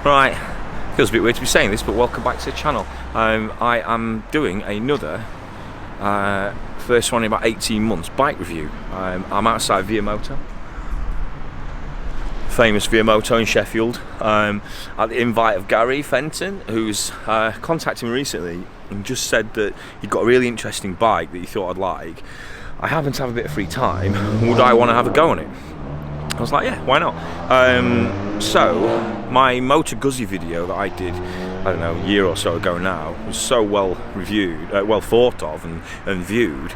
Right, feels a bit weird to be saying this, but welcome back to the channel. I am doing another first one in about 18 months bike review. I'm outside Via Moto, famous Via Moto in Sheffield, at the invite of Gary Fenton, who's contacted me recently and just said that he'd got a really interesting bike that he thought I'd like. I happen to have a bit of free time. Would I want to have a go on it? I was like, yeah, why not? So my Moto Guzzi video that I did, I don't know, a year or so ago now, was so well reviewed, well thought of and viewed.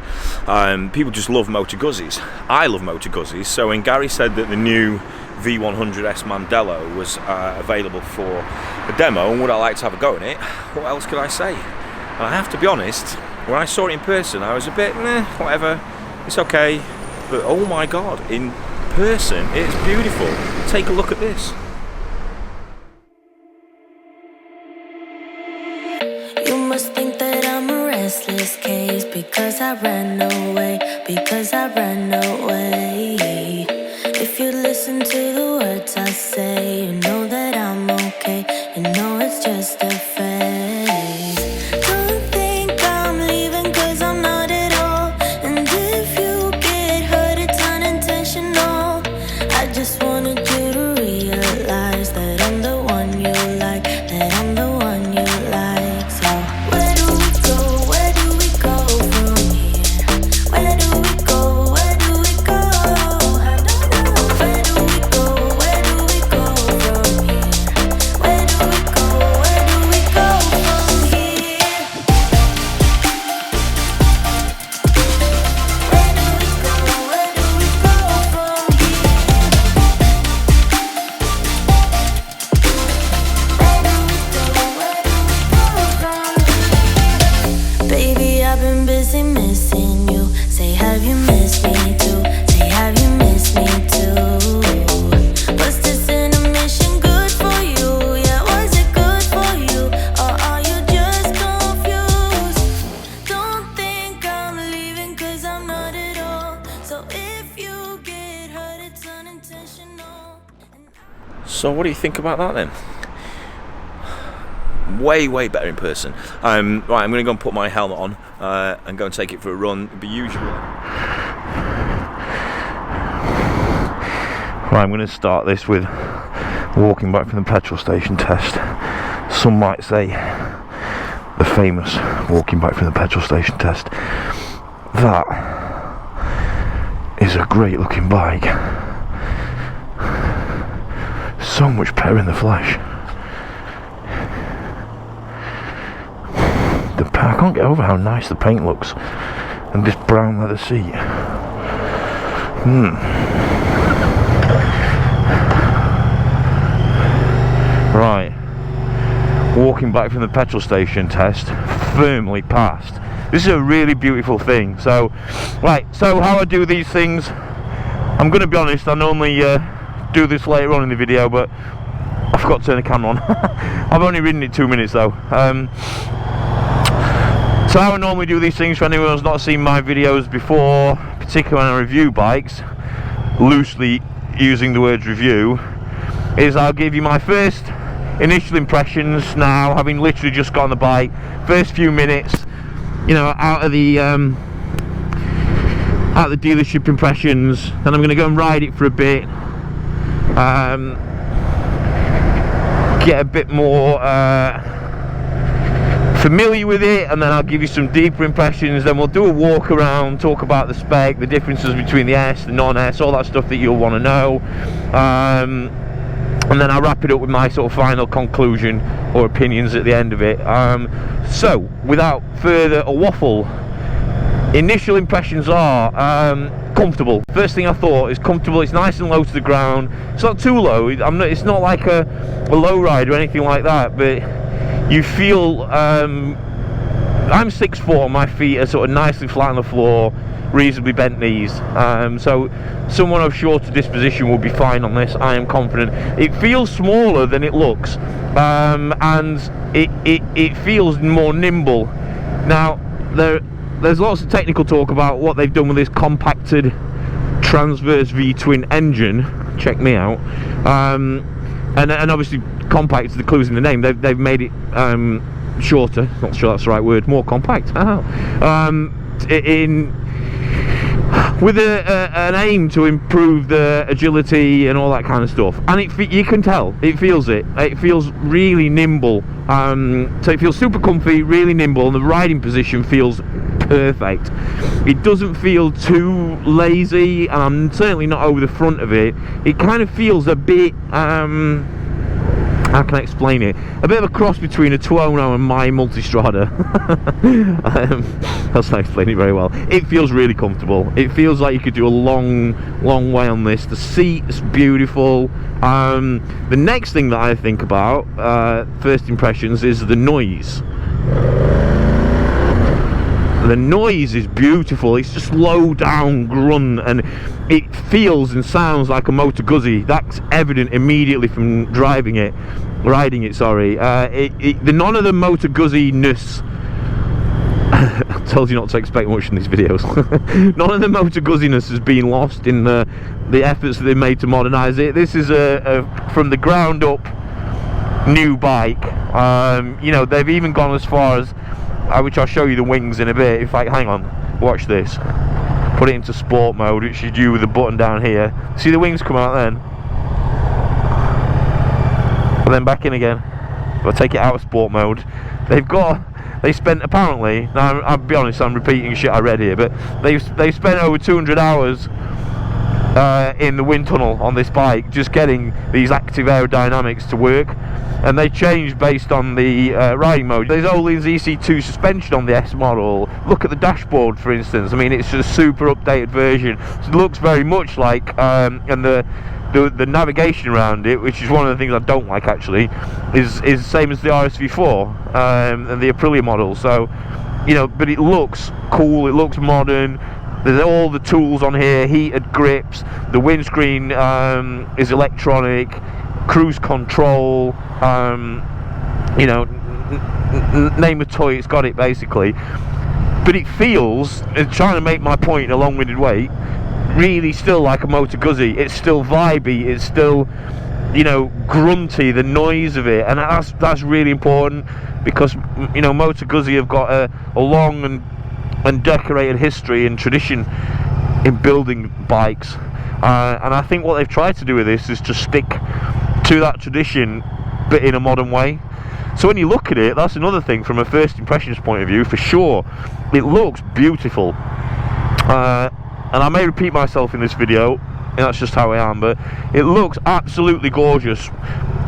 People just love Moto Guzzis. I love Moto Guzzis. So when Gary said that the new V100S Mandello was available for a demo, and would I like to have a go in it, what else could I say? And I have to be honest, when I saw it in person, I was a bit, whatever, it's okay. But oh my God, in person, it's beautiful. Take a look at this. You must think that I'm a restless case because I ran away, If you listen to the words I say, you know that I'm okay, you know it's just a phase. Don't think I'm leaving cause I'm not at all, and if you get hurt it's unintentional. I just wanted you to realize that I'm the one you like, that I'm the one you like. So where do we go from here? Where do we go I don't know. Where do we go from here? Where do we go from here? Where do we go from here? Baby, I've been busy missing you. Say, have you missed me too? Say, have you missed me too? Was this intermission good for you? Yeah, was it good for you? Or are you just confused? Don't think I'm leaving cause I'm not at all. So if you get hurt, it's unintentional. So what do you think about that then? Way better in person. Right, I'm going to go and put my helmet on and go and take it for a run. It'd be usual. Right, I'm going to start this with walking back from the petrol station test. Some might say the famous walking back from the petrol station test. That is a great looking bike. So much better in the flesh. I can't get over how nice the paint looks, and this brown leather seat. Right, walking back from the petrol station test, firmly passed. This is a really beautiful thing. So, right, so how I do these things, I'm going to be honest, I normally do this later on in the video, but I forgot to turn the camera on. I've only ridden it 2 minutes though. So how I normally do these things, for anyone who's not seen my videos before, particularly when I review bikes, loosely using the words review, is I'll give you my first initial impressions now, having literally just got on the bike, first few minutes, you know, out of the dealership impressions. Then I'm going to go and ride it for a bit, get a bit more familiar with it, and then I'll give you some deeper impressions. Then we'll do a walk around, talk about the spec, the differences between the S, the non-S, all that stuff that you'll want to know, and then I'll wrap it up with my sort of final conclusion or opinions at the end of it. So without further waffle, initial impressions are comfortable. First thing I thought is comfortable. It's nice and low to the ground. It's not too low. It's not like a low ride or anything like that, but you feel, I'm 6'4", my feet are sort of nicely flat on the floor, reasonably bent knees, so someone of shorter disposition will be fine on this, I am confident. It feels smaller than it looks, and it feels more nimble. Now, there's lots of technical talk about what they've done with this compacted transverse V-twin engine, check me out, and obviously compact, the clues in the name, they've made it shorter, not sure that's the right word, more compact, with an aim to improve the agility and all that kind of stuff. And you can tell, it feels really nimble, so it feels super comfy, really nimble, and the riding position feels perfect. It doesn't feel too lazy, and I'm certainly not over the front of it. It kind of feels a bit, how can I explain it? A bit of a cross between a Tuono and my Multistrada. That's not explaining it very well. It feels really comfortable. It feels like you could do a long way on this. The seat's beautiful. The next thing that I think about, first impressions, is the noise. The noise is beautiful. It's just low down grunt, and it feels and sounds like a Moto Guzzi. That's evident immediately from riding it. Sorry. None of the Moto Guzzi-ness. I told you not to expect much in these videos. None of the Moto Guzzi-ness has been lost in the efforts that they've made to modernise it. This is a from the ground up new bike. You know, they've even gone as far as, which I'll show you the wings in a bit. In fact, hang on, watch this. Put it into sport mode, which you do with the button down here. See the wings come out then? And then back in again. If I take it out of sport mode, they spent apparently, now I'll be honest, I'm repeating shit I read here, but they spent over 200 hours in the wind tunnel on this bike, just getting these active aerodynamics to work. And they changed based on the riding mode. There's Öhlins EC2 suspension on the S model. Look at the dashboard, for instance. I mean, it's a super updated version. So it looks very much like, and the navigation around it, which is one of the things I don't like actually, is the same as the RSV4 and the Aprilia model. So, you know, but it looks cool. It looks modern. There's all the tools on here, heated grips. The windscreen is electronic. Cruise control, you know, name a toy, it's got it basically. But it feels, trying to make my point in a long-winded way, really still like a Moto Guzzi. It's still vibey, it's still, you know, grunty, the noise of it, and that's really important, because, you know, Moto Guzzi have got a long and decorated history and tradition in building bikes, and I think what they've tried to do with this is to stick to that tradition, but in a modern way. So when you look at it, that's another thing from a first impressions point of view, for sure. It looks beautiful, and I may repeat myself in this video, and that's just how I am, but it looks absolutely gorgeous.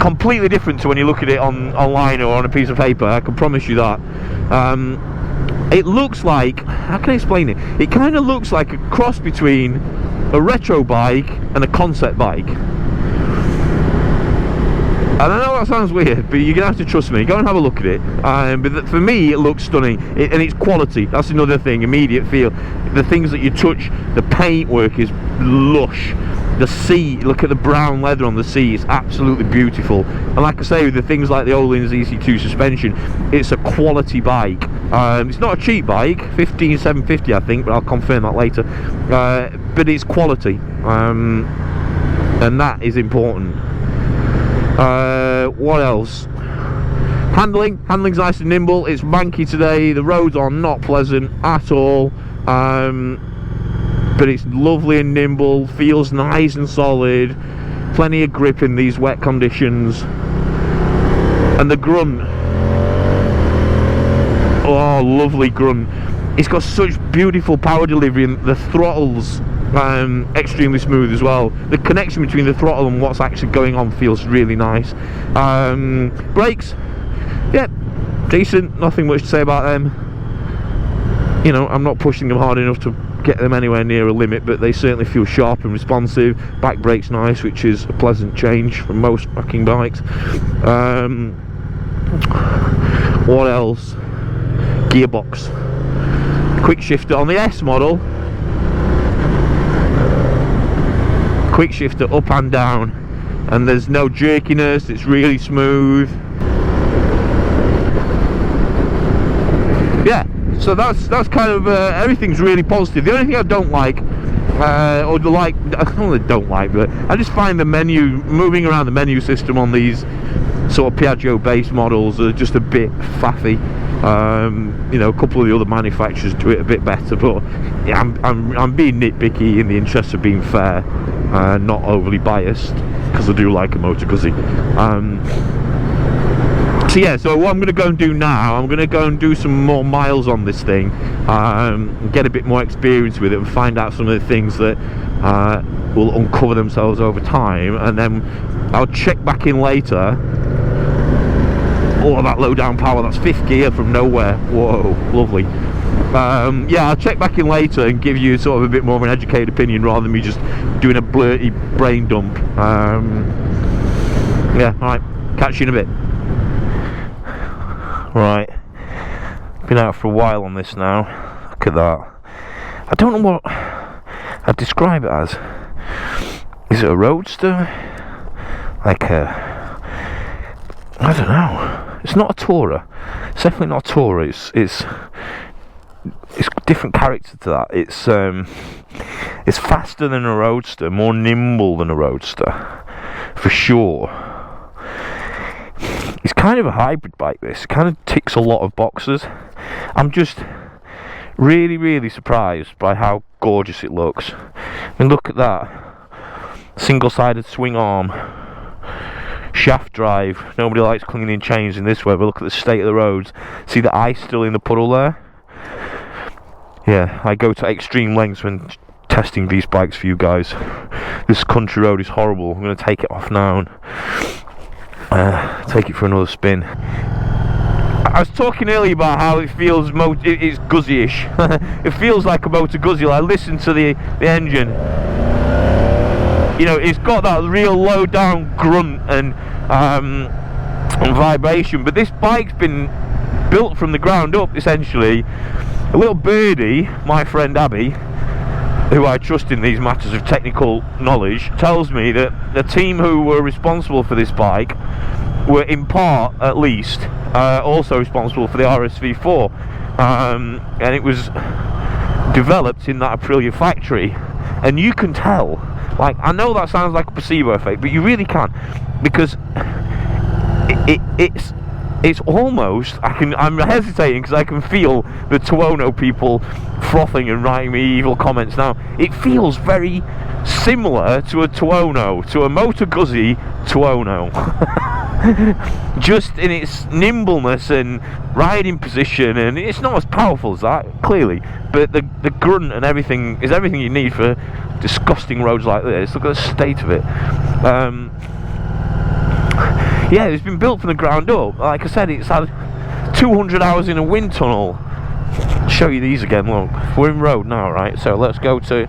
Completely different to when you look at it online or on a piece of paper, I can promise you that. It looks like, how can I explain it? It kind of looks like a cross between a retro bike and a concept bike. And I know that sounds weird, but you're going to have to trust me. Go and have a look at it. But for me, it looks stunning. And it's quality. That's another thing, immediate feel. The things that you touch, the paintwork is lush. The seat, look at the brown leather on the seat, it's absolutely beautiful. And like I say, with the things like the Öhlins EC2 suspension, it's a quality bike. It's not a cheap bike, 15,750 I think, but I'll confirm that later. But it's quality. And that is important. What else? Handling's nice and nimble. It's manky today. The roads are not pleasant at all, but it's lovely and nimble. Feels nice and solid. Plenty of grip in these wet conditions. And the grunt, oh, lovely grunt. It's got such beautiful power delivery, and the throttles extremely smooth as well. The connection between the throttle and what's actually going on feels really nice. Brakes, yeah, decent, nothing much to say about them. You know, I'm not pushing them hard enough to get them anywhere near a limit, but they certainly feel sharp and responsive. Back brake's nice, which is a pleasant change from most fucking bikes. What else? Gearbox, quick shifter on the S model. Quick shifter up and down, and there's no jerkiness. It's really smooth. Yeah, so that's kind of everything's really positive. The only thing I don't like or like, I don't like, but I just find the moving around the menu system on these sort of Piaggio based models are just a bit faffy. You know, a couple of the other manufacturers do it a bit better, but yeah, I'm being nitpicky in the interest of being fair, not overly biased, because I do like a Moto Guzzi. So yeah, so what I'm going to go and do now, I'm going to go and do some more miles on this thing, get a bit more experience with it, and find out some of the things that will uncover themselves over time, and then I'll check back in later. Oh, that low down power, that's 5th gear from nowhere. Whoa, lovely. Yeah, I'll check back in later and give you sort of a bit more of an educated opinion rather than me just doing a blurty brain dump. Yeah, alright, catch you in a bit. Right, been out for a while on this now. Look at that. I don't know what I'd describe it as. Is it a roadster? Like I don't know. It's not a tourer. It's definitely not a tourer. It's different character to that. It's faster than a roadster, more nimble than a roadster, for sure. It's kind of a hybrid bike. This kind of ticks a lot of boxes. I'm just really, really surprised by how gorgeous it looks. I mean, look at that. Single-sided swing arm. Shaft drive. Nobody likes clinging in chains in this weather. Look at the state of the roads. See the ice still in the puddle there? Yeah, I go to extreme lengths when testing these bikes for you guys. This country road is horrible. I'm going to take it off now and take it for another spin. I was talking earlier about how it feels it's Guzzi-ish. It feels like a Moto Guzzi. I listen to the engine. You know, it's got that real low down grunt and vibration, but this bike's been built from the ground up essentially. A little birdie, my friend Abby, who I trust in these matters of technical knowledge, tells me that the team who were responsible for this bike were in part, at least, also responsible for the RSV4, and it was developed in that Aprilia factory, and you can tell. Like, I know that sounds like a placebo effect, but you really can't, because it's almost, I'm hesitating because I can feel the Tuono people frothing and writing me evil comments now. It feels very similar to a Tuono, to a Moto Guzzi Tuono. Just in its nimbleness and riding position, and it's not as powerful as that, clearly, but the grunt and everything is everything you need for disgusting roads like this. Look at the state of it. Yeah, it's been built from the ground up. Like I said, it's had 200 hours in a wind tunnel. I'll show you these again. Look, we're in road now, right? So let's go to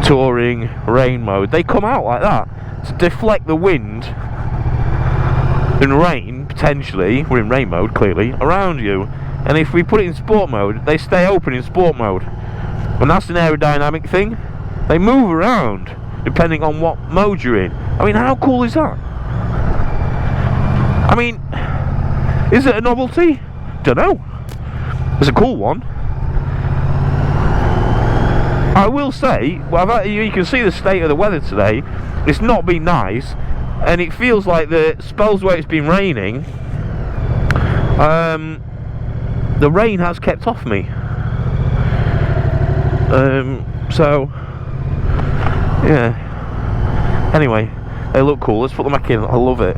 touring rain mode. They come out like that to deflect the wind and rain, potentially. We're in rain mode, clearly, around you. And if we put it in sport mode, they stay open in sport mode. And that's an aerodynamic thing. They move around depending on what mode you're in. I mean, how cool is that? I mean, is it a novelty? Don't know. It's a cool one. I will say, well, you can see the state of the weather today. It's not been nice, and it feels like the spells where it's been raining, the rain has kept off me. So yeah. Anyway, they look cool. Let's put them back in. I love it.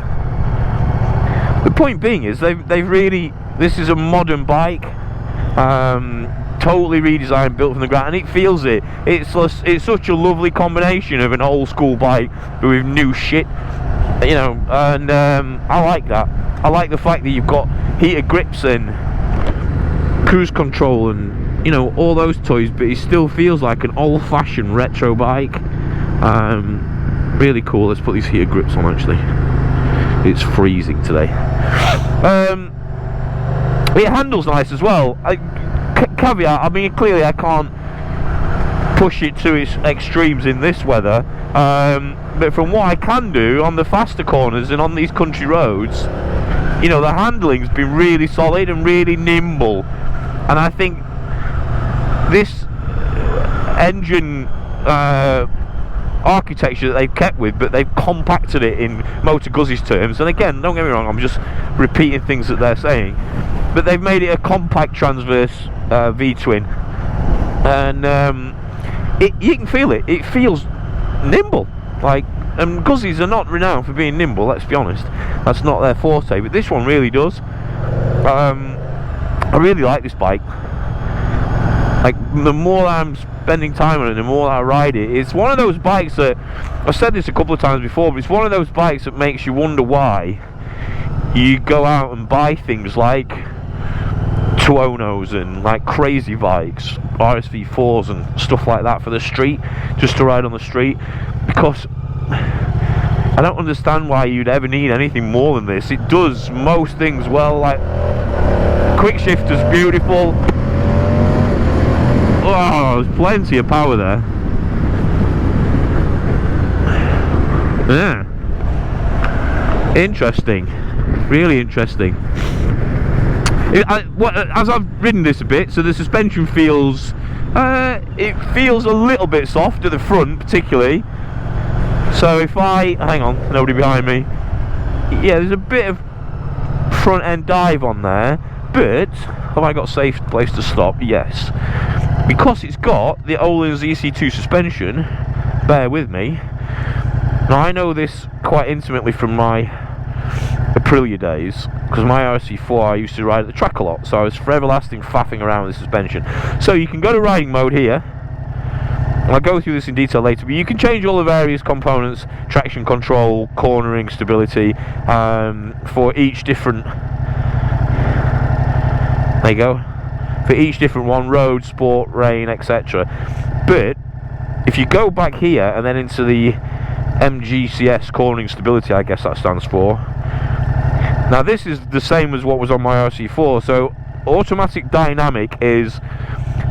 The point being is they've really, this is a modern bike, totally redesigned, built from the ground, and it feels it. It's such a lovely combination of an old school bike with new shit, you know, and I like that. I like the fact that you've got heated grips and cruise control and, you know, all those toys, but it still feels like an old-fashioned retro bike. Really cool. Let's put these heated grips on. Actually, it's freezing today. It handles nice as well. Caveat, I mean, clearly I can't push it to its extremes in this weather, but from what I can do on the faster corners and on these country roads, you know, the handling's been really solid and really nimble. And I think this engine architecture that they've kept with, but they've compacted it in Moto Guzzi's terms. And again, don't get me wrong, I'm just repeating things that they're saying, but they've made it a compact transverse V-twin, and you can feel it. It feels nimble, like, and Guzzi's are not renowned for being nimble, let's be honest. That's not their forte, but this one really does. I really like this bike. Like, the more I'm spending time on it, the more I ride it, it's one of those bikes that, I've said this a couple of times before, but it's one of those bikes that makes you wonder why you go out and buy things like Tuonos and like crazy bikes, RSV4s and stuff like that for the street, just to ride on the street, because I don't understand why you'd ever need anything more than this. It does most things well. Like, quick shifter's beautiful. Oh, there's plenty of power there. Yeah. Interesting. Really interesting. As I've ridden this a bit, so the suspension feels... it feels a little bit soft at the front, particularly. So if I... Hang on, nobody behind me. Yeah, there's a bit of front end dive on there, but have I got a safe place to stop? Yes. Because it's got the Öhlins EC2 suspension, bear with me. Now, I know this quite intimately from my Aprilia days, because my RC4 I used to ride at the track a lot, so I was for everlasting faffing around with the suspension. So you can go to riding mode here. I'll go through this in detail later, but you can change all the various components, traction control, cornering, stability, for each different... There you go. For each different one, road, sport, rain, etc. But if you go back here and then into the MGCS cornering stability, I guess that stands for. Now this is the same as what was on my RC4. So automatic dynamic is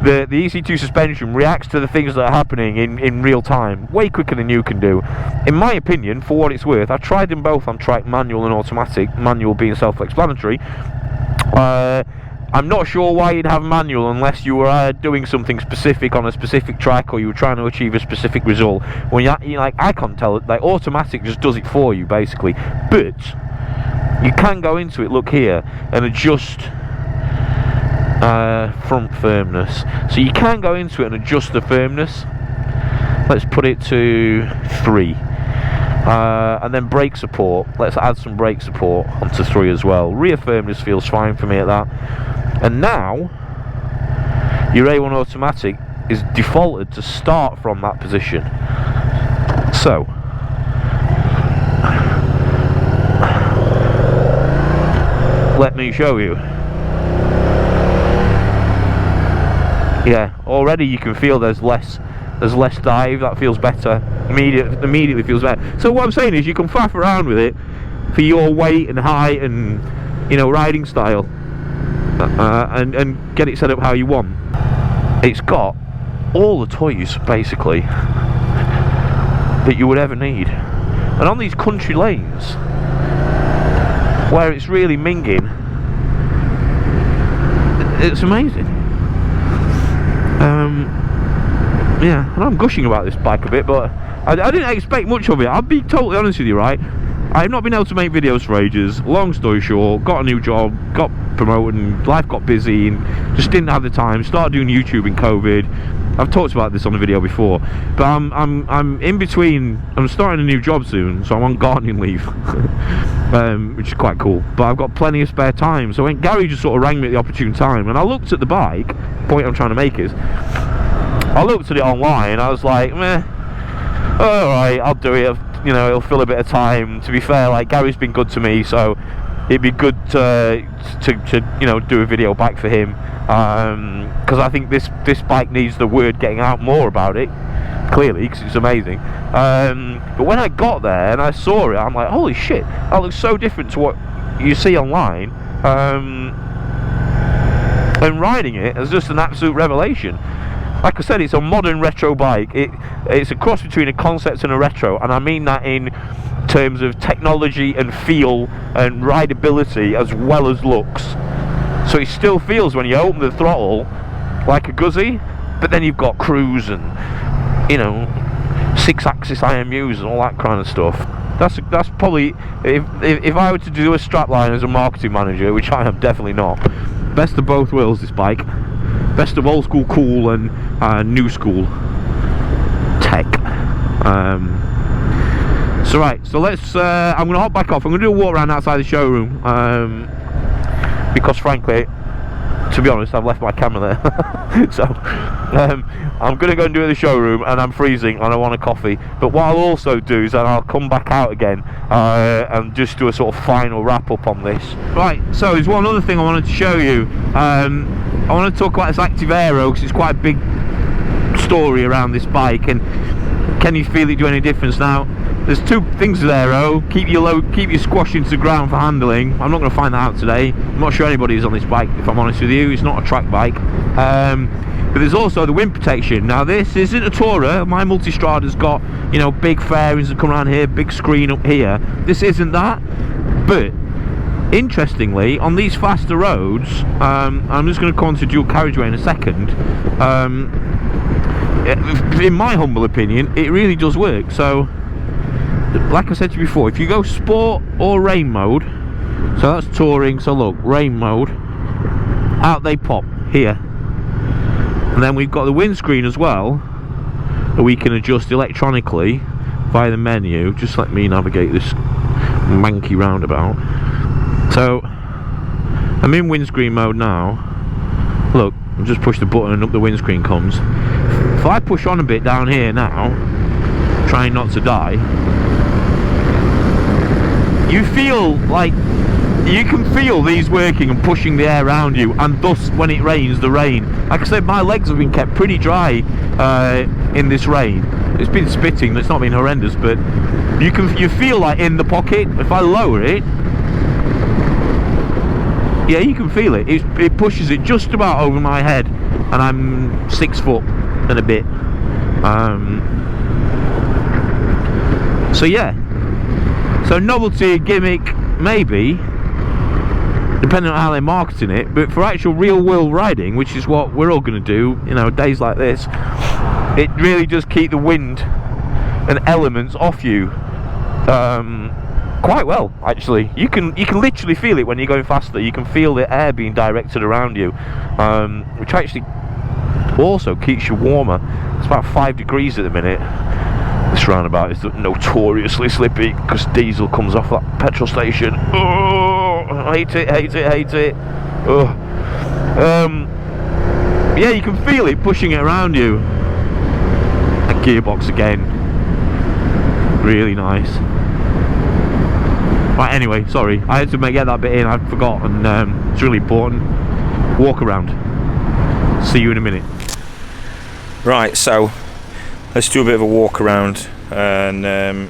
the EC2 suspension reacts to the things that are happening in real time, way quicker than you can do. In my opinion, for what it's worth, I tried them both on track, manual and automatic, manual being self-explanatory. I'm not sure why you'd have manual unless you were doing something specific on a specific track, or you were trying to achieve a specific result. When you like, I can't tell it. Like, automatic just does it for you, basically. But you can go into it. Look here and adjust front firmness. So you can go into it and adjust the firmness. Let's put it to 3. And then brake support. Let's add some brake support onto 3 as well. Rear firmness feels fine for me at that. And now your A1 automatic is defaulted to start from that position. So let me show you. Yeah, already you can feel there's less dive. That feels better. Immediately feels better. So what I'm saying is, you can faff around with it for your weight and height and, you know, riding style, and get it set up how you want. It's got all the toys basically that you would ever need, and on these country lanes where it's really minging, it's amazing. Yeah, and I'm gushing about this bike a bit, but I didn't expect much of it. I'll be totally honest with you, right? I've not been able to make videos for ages. Long story short, got a new job, got promoted, and life got busy, and just didn't have the time. Started doing YouTube in COVID. I've talked about this on the video before, but I'm in between. I'm starting a new job soon, so I'm on gardening leave, which is quite cool. But I've got plenty of spare time. So when Gary just sort of rang me at the opportune time, and I looked at the bike. The point I'm trying to make is, I looked at it online. I was like, meh, all right, I'll do it. You know, it'll fill a bit of time. To be fair, like, Gary's been good to me, so it'd be good to you know, do a video back for him, because I think this bike needs the word getting out more about it, clearly, because it's amazing. But when I got there and I saw it, I'm like, holy shit, that looks so different to what you see online. And riding it is just an absolute revelation. Like I said, it's a modern retro bike. It's a cross between a concept and a retro, and I mean that in terms of technology and feel and rideability as well as looks. So it still feels, when you open the throttle, like a Guzzi, but then you've got cruise and you know, 6-axis IMUs and all that kind of stuff. That's probably, if I were to do a strapline as a marketing manager, which I am definitely not, best of both worlds, this bike. Best of old school cool and new school tech. So right, so let's, I'm going to hop back off. I'm going to do a walk around outside the showroom, because frankly, to be honest, I've left my camera there. So I'm going to go and do it in the showroom, and I'm freezing and I want a coffee. But what I'll also do is that I'll come back out again and just do a sort of final wrap up on this. Right, so there's one other thing I wanted to show you. I want to talk about this active aero, because it's quite a big story around this bike, and can you feel it do any difference? Now, there's two things with aero: keep your squash into the ground for handling. I'm not going to find that out today. I'm not sure anybody is on this bike, if I'm honest with you. It's not a track bike. But there's also the wind protection. Now, this isn't a Tourer. My Multistrada's got, you know, big fairings that come around here, big screen up here. This isn't that. But interestingly, on these faster roads, I'm just going to come on to dual carriageway in a second. In my humble opinion, it really does work. So, like I said to you before, if you go sport or rain mode, so that's touring, so look, rain mode, out they pop here. And then we've got the windscreen as well, that we can adjust electronically via the menu. Just let me navigate this manky roundabout. So I'm in windscreen mode now. Look, I've just pushed the button and up the windscreen comes. If I push on a bit down here now, trying not to die, you feel like you can feel these working and pushing the air around you, and thus when it rains, the rain. Like I said, my legs have been kept pretty dry in this rain. It's been spitting, it's not been horrendous, but you feel like in the pocket. If I lower it, yeah, you can feel it. It pushes it just about over my head, and I'm 6 foot and a bit. So yeah. So novelty, gimmick, maybe, depending on how they're marketing it, but for actual real world riding, which is what we're all going to do, you know, days like this, it really does keep the wind and elements off you quite well, actually. You can literally feel it when you're going faster. You can feel the air being directed around you, which actually also keeps you warmer. It's about 5 degrees at the minute. This roundabout is notoriously slippy because diesel comes off that petrol station. Oh, I hate it. Oh. Yeah, you can feel it pushing it around you. That gearbox again, really nice. Right, anyway, sorry, I had to get that bit in. I forgot, and it's really important. Walk around. See you in a minute. Right, so let's do a bit of a walk around and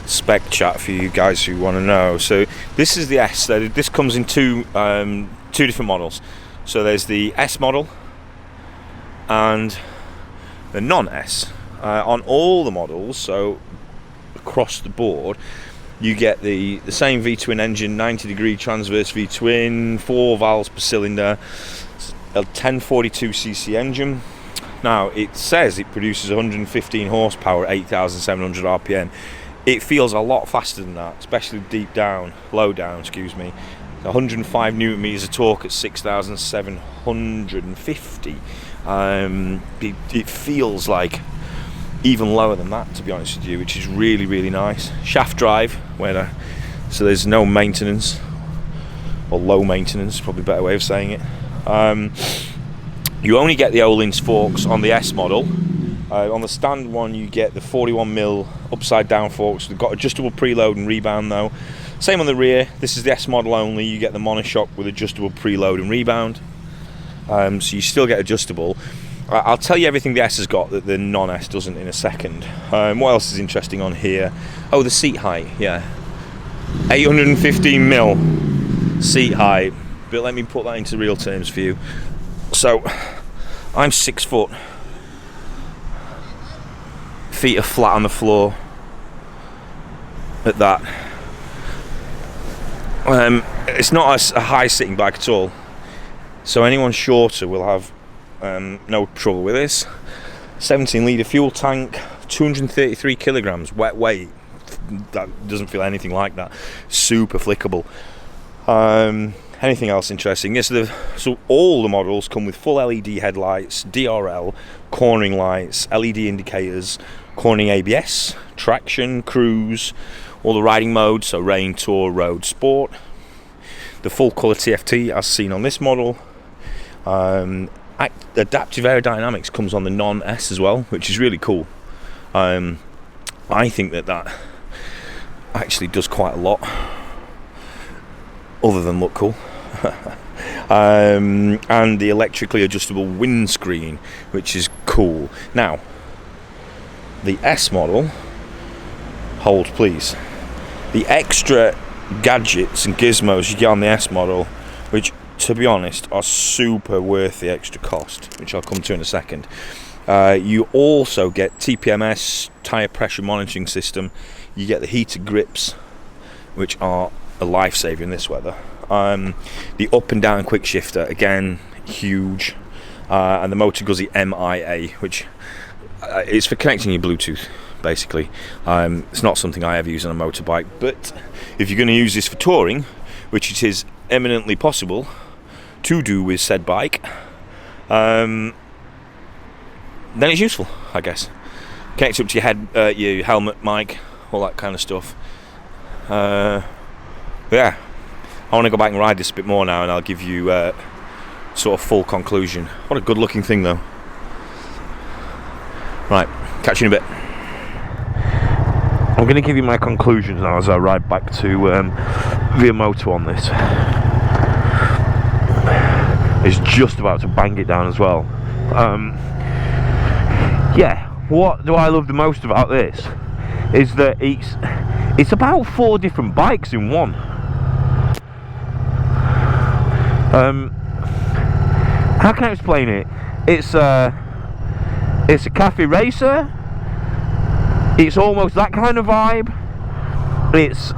spec chat for you guys who want to know. So this is the S. This comes in two different models. So there's the S model and the non-S. On all the models, so across the board, you get the same V-twin engine, 90-degree transverse V-twin, 4 valves per cylinder, a 1042cc engine. Now, it says it produces 115 horsepower at 8,700 RPM. It feels a lot faster than that, especially low down, excuse me. 105 newton meters of torque at 6,750. It feels like even lower than that, to be honest with you, which is really, really nice. Shaft drive, so there's no maintenance, or low maintenance, probably a better way of saying it. You only get the Öhlins forks on the S model. On the stand one, you get the 41mm upside down forks. They've got adjustable preload and rebound though. Same on the rear. This is the S model only. You get the monoshock with adjustable preload and rebound. So you still get adjustable. I'll tell you everything the S has got that the non-S doesn't in a second. What else is interesting on here? Oh, the seat height, yeah. 815mm seat height. But let me put that into real terms for you. So, I'm 6 foot. Feet are flat on the floor. At that. It's not a high sitting bike at all. So anyone shorter will have no trouble with this. 17-litre fuel tank, 233 kilograms wet weight. That doesn't feel anything like that. Super flickable. Anything else interesting? Yes, so all the models come with full LED headlights, DRL, cornering lights, LED indicators, cornering ABS, traction, cruise, all the riding modes, so rain, tour, road, sport. The full colour TFT as seen on this model. Adaptive aerodynamics comes on the non-S as well, which is really cool. I think that actually does quite a lot other than look cool. And the electrically adjustable windscreen, which is cool. Now, the S model, hold please, the extra gadgets and gizmos you get on the S model, which to be honest are super worth the extra cost, which I'll come to in a second. You also get TPMS, tyre pressure monitoring system. You get the heated grips, which are a lifesaver in this weather. The up and down quick shifter, again, huge. And the Moto Guzzi MIA, which is for connecting your Bluetooth, basically. It's not something I ever use on a motorbike, but if you're going to use this for touring, which it is eminently possible to do with said bike, then it's useful, I guess. Connects up to your head, your helmet, mic, all that kind of stuff. Yeah, I want to go back and ride this a bit more now, and I'll give you sort of full conclusion. What a good looking thing though. Right, catch you in a bit. I'm going to give you my conclusions now as I ride back to Via Moto on this. It's just about to bang it down as well. Yeah, what do I love the most about this is that it's about 4 different bikes in one. How can I explain it? It's a cafe racer. It's almost that kind of vibe. It's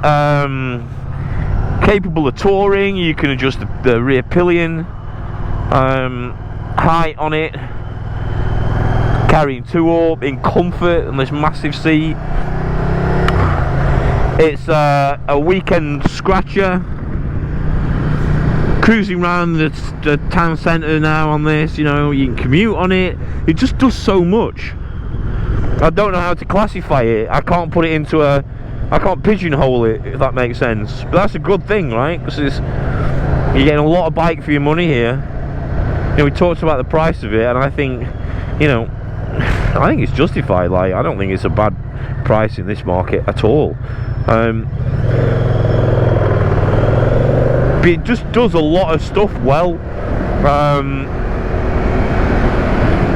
capable of touring. You can adjust the rear pillion height on it, carrying 2 up in comfort on this massive seat. It's a weekend scratcher. Cruising around the town centre now on this, you know, you can commute on it. It just does so much. I don't know how to classify it. I can't put it into I can't pigeonhole it, if that makes sense. But that's a good thing, right? Because you're getting a lot of bike for your money here. You know, we talked about the price of it, and I think, you know, I think it's justified. Like, I don't think it's a bad price in this market at all. But it just does a lot of stuff well.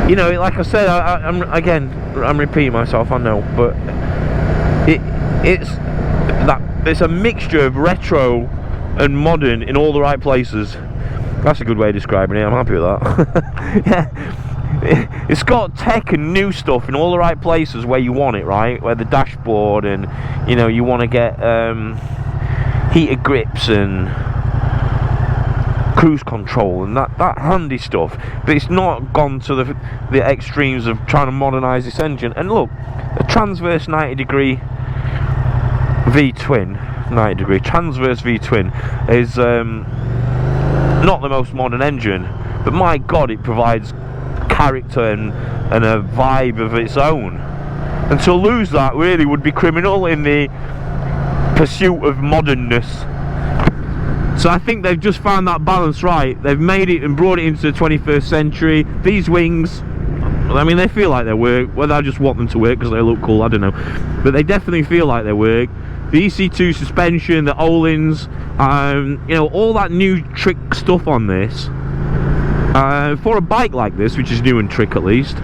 You know, like I said, I'm repeating myself, I know, but it's a mixture of retro and modern in all the right places. That's a good way of describing it. I'm happy with that. Yeah, it's got tech and new stuff in all the right places where you want it, right? Where the dashboard, and you know, you want to get heated grips and cruise control and that handy stuff, but it's not gone to the extremes of trying to modernise this engine. And look, a transverse 90-degree V-twin, 90-degree transverse V-twin is not the most modern engine, but my god, it provides character and a vibe of its own, and to lose that really would be criminal in the pursuit of modernness. So I think they've just found that balance right. They've made it and brought it into the 21st century. These wings, I mean, they feel like they work. Whether I just want them to work because they look cool, I don't know. But they definitely feel like they work. The EC2 suspension, the O-lins, you know, all that new trick stuff on this. For a bike like this, which is new and trick at least,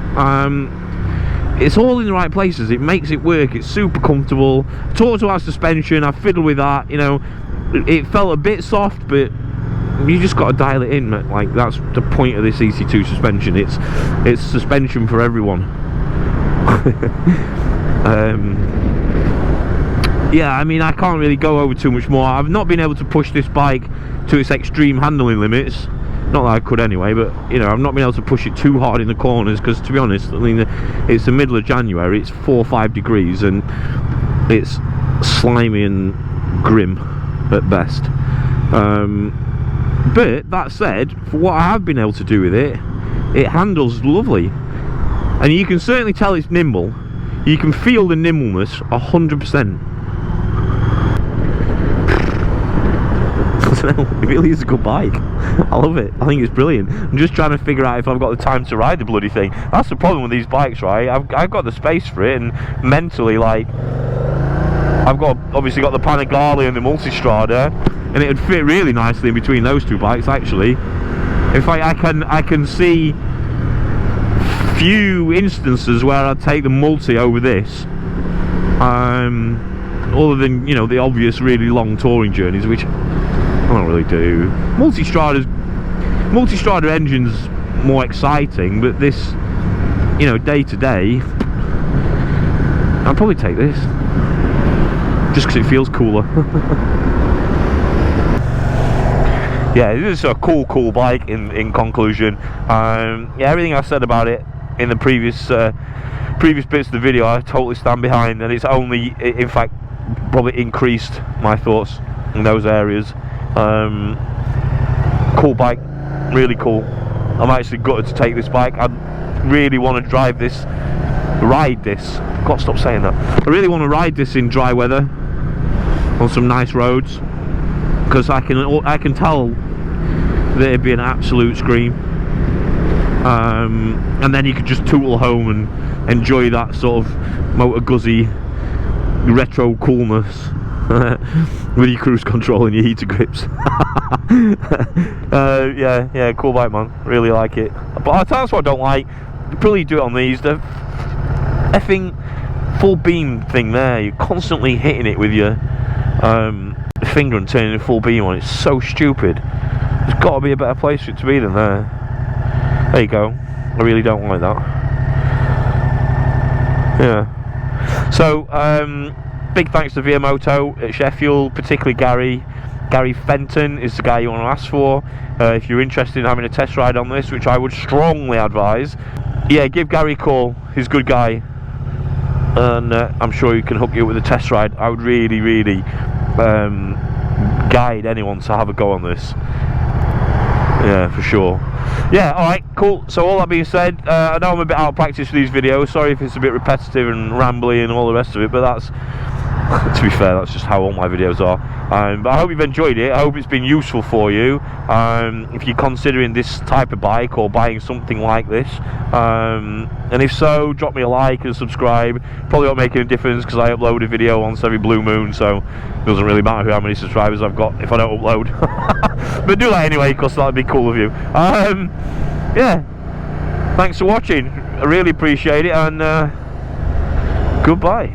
it's all in the right places. It makes it work. It's super comfortable. Talked about suspension. I fiddled with that, you know. It felt a bit soft, but you just got to dial it in, mate. Like, that's the point of this EC2 suspension. It's suspension for everyone. Yeah, I mean, I can't really go over too much more. I've not been able to push this bike to its extreme handling limits, Not that I could anyway, but you know, I've not been able to push it too hard in the corners because, to be honest, I mean, it's the middle of January, it's 4 or 5 degrees and it's slimy and grim at best. But that said, for what I have been able to do with it, it handles lovely, and you can certainly tell it's nimble. You can feel the nimbleness 100%. It really is a good bike. I love it. I think it's brilliant. I'm just trying to figure out if I've got the time to ride the bloody thing. That's the problem with these bikes, right? I've got the space for it, and mentally, like, I've obviously got the Panigale and the Multistrada, and it would fit really nicely in between those two bikes. Actually, in fact, I can see few instances where I'd take the Multi over this, other than, you know, the obvious really long touring journeys, which I don't really do. Multistrada engine's more exciting, but this, you know, day to day, I'd probably take this just because it feels cooler. Yeah, this is a cool bike in conclusion. Yeah, everything I said about it in the previous bits of the video, I totally stand behind, and it's only, in fact, probably increased my thoughts in those areas. Cool bike, really cool. I'm actually gutted to take this bike. I really want to ride this. God, stop saying that. I really want to ride this in dry weather on some nice roads, because I can tell that it'd be an absolute scream. And then you could just tootle home and enjoy that sort of Moto Guzzi retro coolness with your cruise control and your heater grips. Yeah, cool bike, man. Really like it. But that's what I don't like. You probably do it on these. The effing full beam thing there. You're constantly hitting it with your finger and turning the full beam on. It's so stupid. There's got to be a better place for it to be than there. There you go. I really don't like that. Yeah. So, big thanks to Via Moto at Sheffield, particularly Gary Fenton is the guy you want to ask for if you're interested in having a test ride on this, which I would strongly advise. Yeah, give Gary a call. He's a good guy, and I'm sure he can hook you up with a test ride. I would really guide anyone to have a go on this. Yeah, for sure. Yeah, alright, cool. So all that being said, I know I'm a bit out of practice for these videos. Sorry if it's a bit repetitive and rambly and all the rest of it, but that's, to be fair, that's just how all my videos are. But I hope you've enjoyed it. I hope it's been useful for you. If you're considering this type of bike or buying something like this, and if so, drop me a like and subscribe. Probably not making a difference because I upload a video once every blue moon, so it doesn't really matter how many subscribers I've got if I don't upload. But do that anyway, because that'd be cool of you. Yeah, thanks for watching. I really appreciate it, and goodbye.